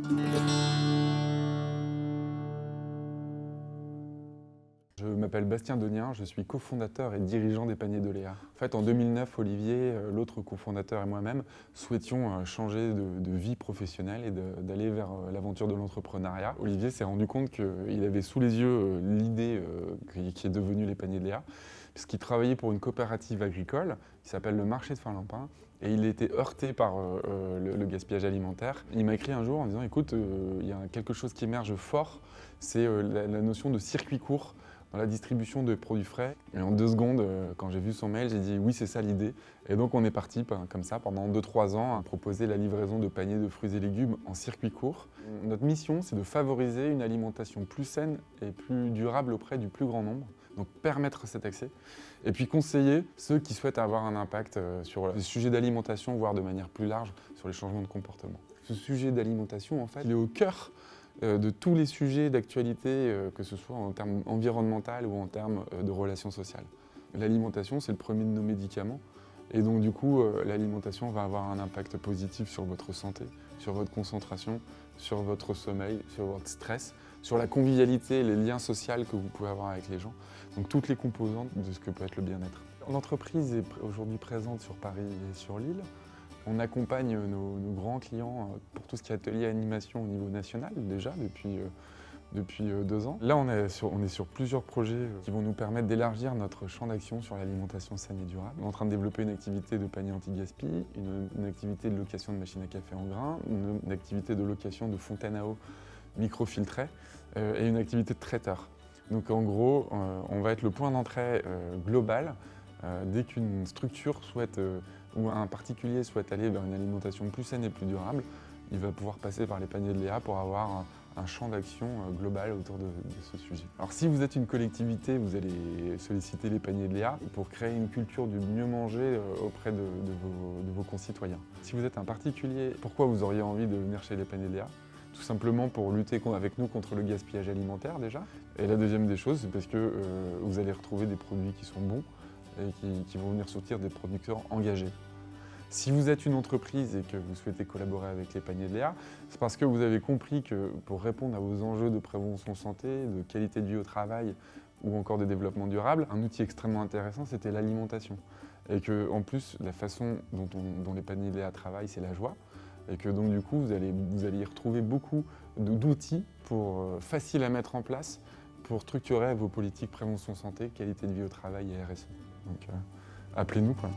Je m'appelle Bastien Denien, je suis cofondateur et dirigeant des Paniers de Léa. En fait, en 2009, Olivier, l'autre cofondateur et moi-même, souhaitions changer de vie professionnelle et d'aller vers l'aventure de l'entrepreneuriat. Olivier s'est rendu compte qu'il avait sous les yeux l'idée qui est devenue les Paniers de Léa, puisqu'il travaillait pour une coopérative agricole qui s'appelle le Marché de Finlampin. Et il était heurté par le gaspillage alimentaire. Il m'a écrit un jour en disant « Écoute, il y a quelque chose qui émerge fort, c'est la notion de circuit court dans la distribution de produits frais. » Et en 2 secondes, quand j'ai vu son mail, j'ai dit « Oui, c'est ça l'idée ». Et donc on est parti comme ça pendant 2-3 ans à proposer la livraison de paniers de fruits et légumes en circuit court. Notre mission, c'est de favoriser une alimentation plus saine et plus durable auprès du plus grand nombre. Donc permettre cet accès, et puis conseiller ceux qui souhaitent avoir un impact sur les sujets d'alimentation, voire de manière plus large sur les changements de comportement. Ce sujet d'alimentation, en fait, il est au cœur de tous les sujets d'actualité, que ce soit en termes environnementaux ou en termes de relations sociales. L'alimentation, c'est le premier de nos médicaments, et donc du coup, l'alimentation va avoir un impact positif sur votre santé, sur votre concentration, sur votre sommeil, sur votre stress, sur la convivialité et les liens sociaux que vous pouvez avoir avec les gens. Donc toutes les composantes de ce que peut être le bien-être. L'entreprise est aujourd'hui présente sur Paris et sur Lille. On accompagne nos grands clients pour tout ce qui est atelier animation au niveau national déjà depuis 2 ans. Là, on est sur plusieurs projets qui vont nous permettre d'élargir notre champ d'action sur l'alimentation saine et durable. On est en train de développer une activité de panier anti-gaspi, une activité de location de machines à café en grains, une activité de location de fontaines à eau microfiltrées et une activité de traiteur. Donc en gros, on va être le point d'entrée global dès qu'une structure souhaite ou un particulier souhaite aller vers une alimentation plus saine et plus durable, il va pouvoir passer par les Paniers de Léa pour avoir un champ d'action global autour de ce sujet. Alors si vous êtes une collectivité, vous allez solliciter les Paniers de Léa pour créer une culture du mieux manger auprès de vos concitoyens. Si vous êtes un particulier, pourquoi vous auriez envie de venir chez les Paniers de Léa ? Tout simplement pour lutter avec nous contre le gaspillage alimentaire déjà. Et la deuxième des choses, c'est parce que vous allez retrouver des produits qui sont bons et qui vont venir soutenir des producteurs engagés. Si vous êtes une entreprise et que vous souhaitez collaborer avec les Paniers de Léa, c'est parce que vous avez compris que pour répondre à vos enjeux de prévention santé, de qualité de vie au travail ou encore de développement durable, un outil extrêmement intéressant, c'était l'alimentation. Et que en plus, la façon dont les Paniers de Léa travaillent, c'est la joie. Et que donc du coup, vous allez y retrouver beaucoup d'outils faciles à mettre en place pour structurer vos politiques prévention santé, qualité de vie au travail et RSE. Donc appelez-nous quoi.